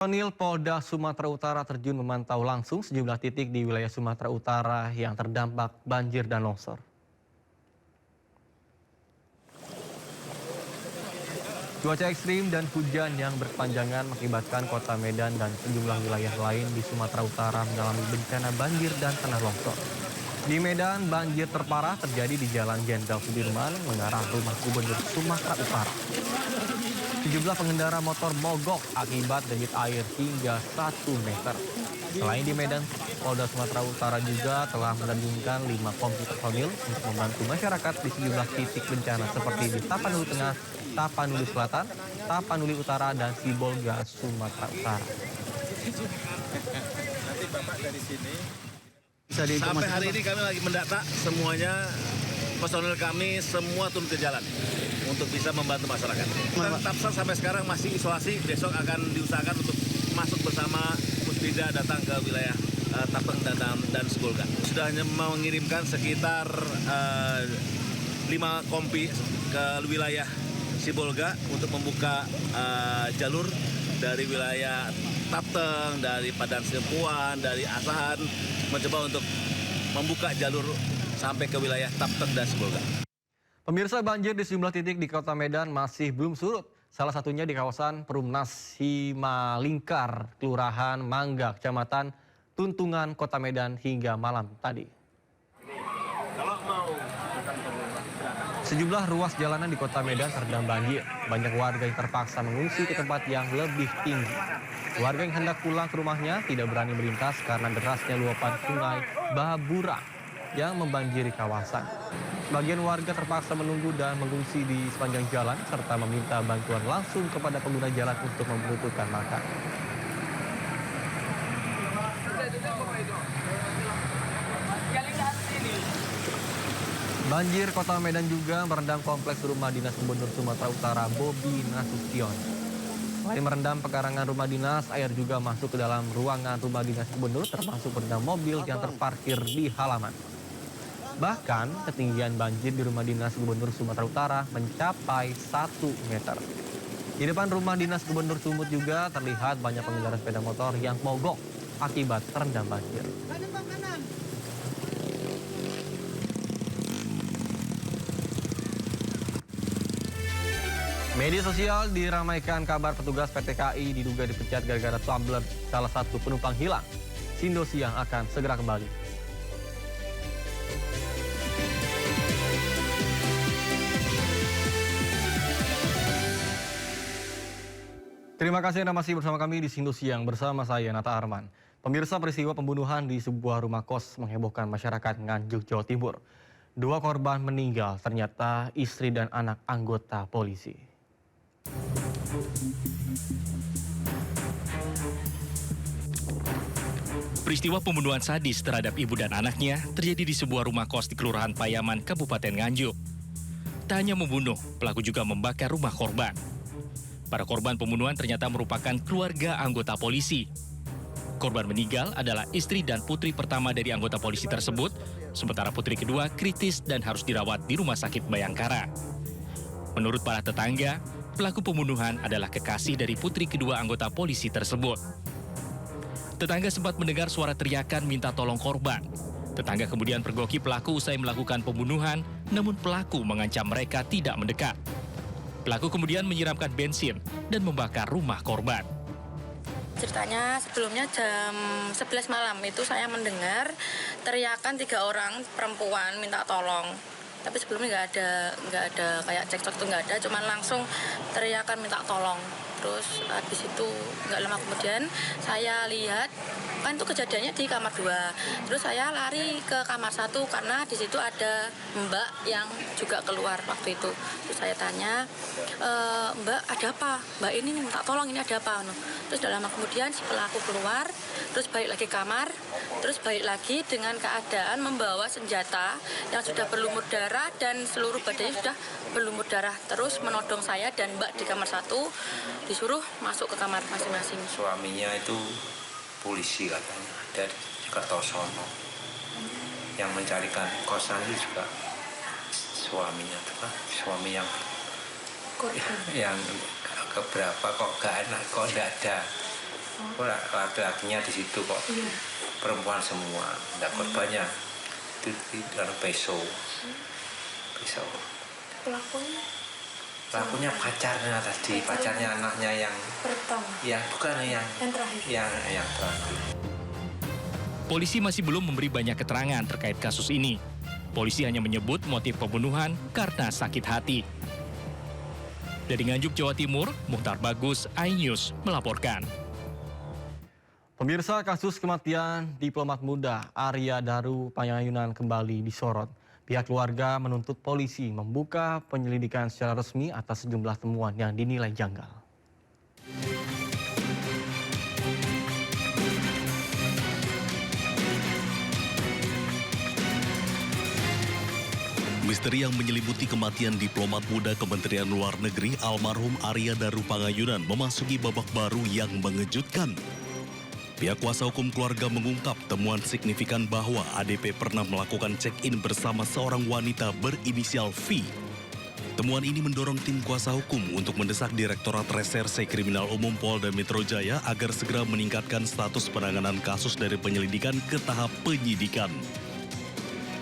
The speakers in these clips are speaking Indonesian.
Personil Polda Sumatera Utara terjun memantau langsung sejumlah titik di wilayah Sumatera Utara yang terdampak banjir dan longsor. Cuaca ekstrim dan hujan yang berkepanjangan mengakibatkan kota Medan dan sejumlah wilayah lain di Sumatera Utara mengalami bencana banjir dan tanah longsor. Di Medan, banjir terparah terjadi di Jalan Jenderal Sudirman mengarah rumah Gubernur Sumatera Utara. Sejumlah pengendara motor mogok akibat debit air hingga 1 meter. Selain di Medan, Polda Sumatera Utara juga telah menerjunkan 5 kompi personil untuk membantu masyarakat di sejumlah titik bencana seperti di Tapanuli Tengah, Tapanuli Selatan, Tapanuli Utara, dan Sibolga, Sumatera Utara. Nanti Bapak dari sini. Sampai hari ini kami lagi mendata semuanya, personel kami semua turun ke jalan untuk bisa membantu masyarakat. Tapsa sampai sekarang masih isolasi, besok akan diusahakan untuk masuk bersama Pusbida datang ke wilayah Tapeng dan Sibolga. Sudah mengirimkan sekitar 5 kompi ke wilayah Sibolga untuk membuka jalur dari wilayah Tapeng, dari Padang Sempuan, dari Asahan, mencoba untuk membuka jalur sampai ke wilayah Tapeng dan Sibolga. Pemirsa, banjir di sejumlah titik di Kota Medan masih belum surut. Salah satunya di kawasan Perumnas Himalingkar, Kelurahan Mangga, Kecamatan Tuntungan, Kota Medan hingga malam tadi. Sejumlah ruas jalanan di Kota Medan terendam banjir. Banyak warga yang terpaksa mengungsi ke tempat yang lebih tinggi. Warga yang hendak pulang ke rumahnya tidak berani melintas karena derasnya luapan sungai Baburang yang membanjiri kawasan. Sebagian warga terpaksa menunggu dan mengungsi di sepanjang jalan serta meminta bantuan langsung kepada pengguna jalan untuk membutuhkan makan. Banjir Kota Medan juga merendam kompleks rumah dinas Gubernur Sumatera Utara Bobi Nasution. Selain merendam pekarangan rumah dinas, air juga masuk ke dalam ruangan rumah dinas gubernur termasuk merendam mobil yang terparkir di halaman. Bahkan ketinggian banjir di rumah dinas Gubernur Sumatera Utara mencapai 1 meter. Di depan rumah dinas Gubernur Sumut juga terlihat banyak pengendara sepeda motor yang mogok akibat terendam banjir. Media sosial diramaikan kabar petugas PT KAI diduga dipecat gara-gara tumbler salah satu penumpang hilang. Sindo Siang akan segera kembali. Terima kasih Anda masih bersama kami di Sindo Siang bersama saya Nata Arman. Pemirsa, peristiwa pembunuhan di sebuah rumah kos menghebohkan masyarakat Nganjuk, Jawa Timur. 2 korban meninggal, ternyata istri dan anak anggota polisi. Peristiwa pembunuhan sadis terhadap ibu dan anaknya terjadi di sebuah rumah kos di Kelurahan Payaman, Kabupaten Nganjuk. Tak hanya membunuh, pelaku juga membakar rumah korban. Para korban pembunuhan ternyata merupakan keluarga anggota polisi. Korban meninggal adalah istri dan putri pertama dari anggota polisi tersebut, sementara putri kedua kritis dan harus dirawat di Rumah Sakit Bayangkara. Menurut para tetangga, pelaku pembunuhan adalah kekasih dari putri kedua anggota polisi tersebut. Tetangga sempat mendengar suara teriakan minta tolong korban. Tetangga kemudian pergoki pelaku usai melakukan pembunuhan, namun pelaku mengancam mereka tidak mendekat. Pelaku kemudian menyiramkan bensin dan membakar rumah korban. Ceritanya sebelumnya jam 11 malam itu saya mendengar teriakan 3 orang perempuan minta tolong. Tapi sebelumnya nggak ada kayak cekcok itu nggak ada, cuman langsung teriakan minta tolong. Terus habis itu nggak lama kemudian saya lihat kan itu kejadiannya di kamar 2. Terus saya lari ke kamar 1 karena di situ ada Mbak yang juga keluar waktu itu. Terus saya tanya, Mbak ada apa? Mbak ini minta tolong, ini ada apa? Terus dalam lama kemudian si pelaku keluar, terus balik lagi kamar, terus balik lagi dengan keadaan membawa senjata yang sudah berlumur darah dan seluruh badannya sudah berlumur darah. Terus menodong saya dan Mbak di kamar 1, disuruh masuk ke kamar masing-masing. Suaminya itu polisi katanya dari Kertosono, yang mencarikan kosan itu juga suaminya, suami yang keberapa kok gak enak, kok gak ada Kok laki-lakinya di situ kok perempuan semua, enggak korbannya itu di dalam pisau. Pelakunya pacarnya tadi, pacarnya anaknya yang Pertama. yang bukan yang terakhir. yang terakhir. Polisi masih belum memberi banyak keterangan terkait kasus ini. Polisi hanya menyebut motif pembunuhan karena sakit hati. Dari Nganjuk, Jawa Timur, Muhtar Bagus, iNews melaporkan. Pemirsa, kasus kematian diplomat muda Arya Daru Pangayunan kembali disorot. Pihak keluarga menuntut polisi membuka penyelidikan secara resmi atas sejumlah temuan yang dinilai janggal. Misteri yang menyelimuti kematian diplomat muda Kementerian Luar Negeri almarhum Arya Daru Pangayunan memasuki babak baru yang mengejutkan. Pihak kuasa hukum keluarga mengungkap temuan signifikan bahwa ADP pernah melakukan check-in bersama seorang wanita berinisial V. Temuan ini mendorong tim kuasa hukum untuk mendesak Direktorat Reserse Kriminal Umum Polda Metro Jaya agar segera meningkatkan status penanganan kasus dari penyelidikan ke tahap penyidikan.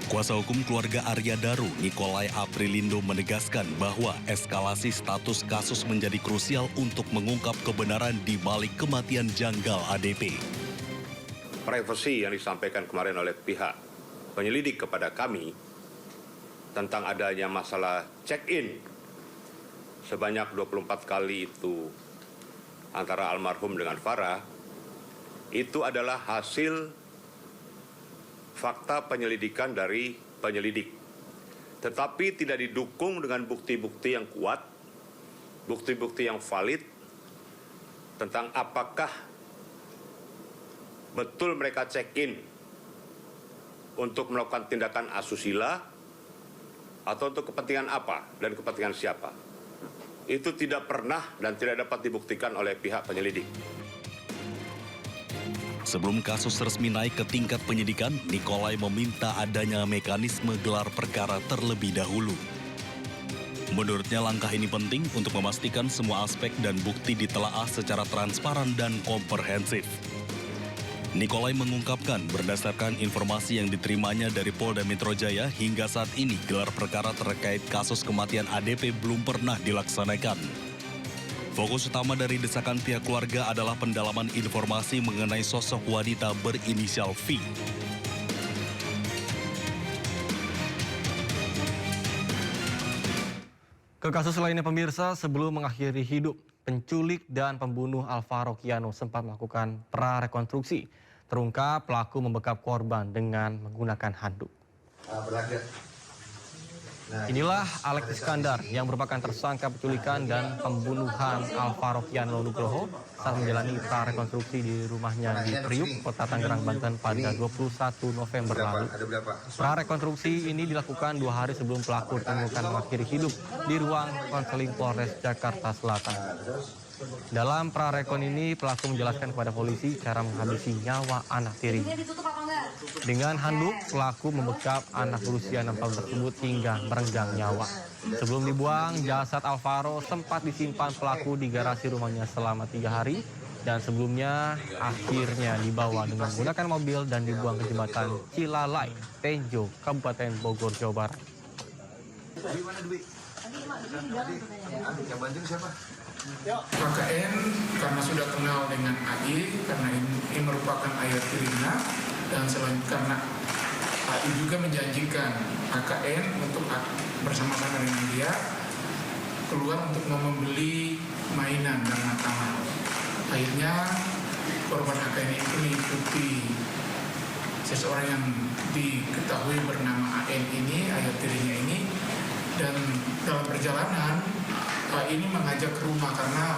Kuasa hukum keluarga Arya Daru, Nikolai Aprilindo, menegaskan bahwa eskalasi status kasus menjadi krusial untuk mengungkap kebenaran di balik kematian janggal ADP. Privasi yang disampaikan kemarin oleh pihak penyelidik kepada kami tentang adanya masalah check-in sebanyak 24 kali itu antara almarhum dengan Farah, itu adalah hasil fakta penyelidikan dari penyelidik. Tetapi tidak didukung dengan bukti-bukti yang kuat, bukti-bukti yang valid tentang apakah betul mereka check-in untuk melakukan tindakan asusila atau untuk kepentingan apa dan kepentingan siapa. Itu tidak pernah dan tidak dapat dibuktikan oleh pihak penyelidik. Sebelum kasus resmi naik ke tingkat penyidikan, Nikolai meminta adanya mekanisme gelar perkara terlebih dahulu. Menurutnya langkah ini penting untuk memastikan semua aspek dan bukti ditelaah secara transparan dan komprehensif. Nikolai mengungkapkan berdasarkan informasi yang diterimanya dari Polda Metro Jaya hingga saat ini gelar perkara terkait kasus kematian ADP belum pernah dilaksanakan. Fokus utama dari desakan pihak keluarga adalah pendalaman informasi mengenai sosok wanita berinisial V. Ke kasus lainnya pemirsa, sebelum mengakhiri hidup, penculik dan pembunuh Alvaro Kiano sempat melakukan prarekonstruksi. Terungkap pelaku membekap korban dengan menggunakan handuk. Inilah Alex Iskandar yang merupakan tersangka penculikan dan pembunuhan Alvaro Kiano Nugroho saat menjalani prarekonstruksi di rumahnya di Priuk, Kota Tangerang, Banten pada 21 November lalu. Prarekonstruksi ini dilakukan 2 hari sebelum pelaku ditemukan mengakhiri hidup di ruang konseling Polres Jakarta Selatan. Dalam prarekon ini, pelaku menjelaskan kepada polisi cara menghabisi nyawa anak tirinya. Dengan handuk, pelaku membekap anak berusia 6 tahun tersebut hingga merenggang nyawa. Sebelum dibuang, jasad Alvaro sempat disimpan pelaku di garasi rumahnya selama 3 hari. Dan sebelumnya, akhirnya dibawa dengan menggunakan mobil dan dibuang ke jembatan Cilalai, Tenjo, Kabupaten Bogor, Jawa Barat. KKN karena sudah kenal dengan AI, karena ini merupakan ayah tirinya, dan selain karena AI juga menjanjikan KKN untuk bersama-sama dengan dia keluar untuk membeli mainan dan makanan. Akhirnya korban KKN itu mengikuti seseorang yang diketahui bernama AN ini, ayah tirinya ini, dan dalam perjalanan ini mengajak ke rumah karena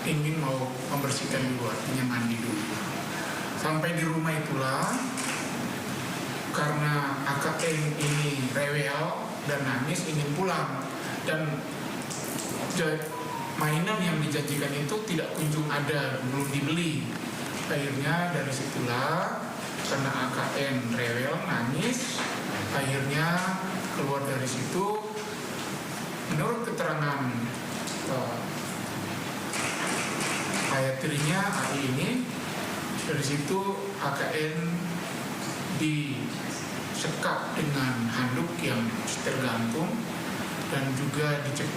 ingin mau membersihkan dulu, artinya mandi dulu. Sampai di rumah itulah, karena AKN ini rewel dan nangis ingin pulang, dan mainan yang dijanjikan itu tidak kunjung ada, belum dibeli. Akhirnya dari situlah, karena AKN rewel nangis, akhirnya keluar dari situ. Menurut keterangan ayah tirinya AI ini, Dari situ AKN disekap dengan handuk yang tergantung dan juga dicekik.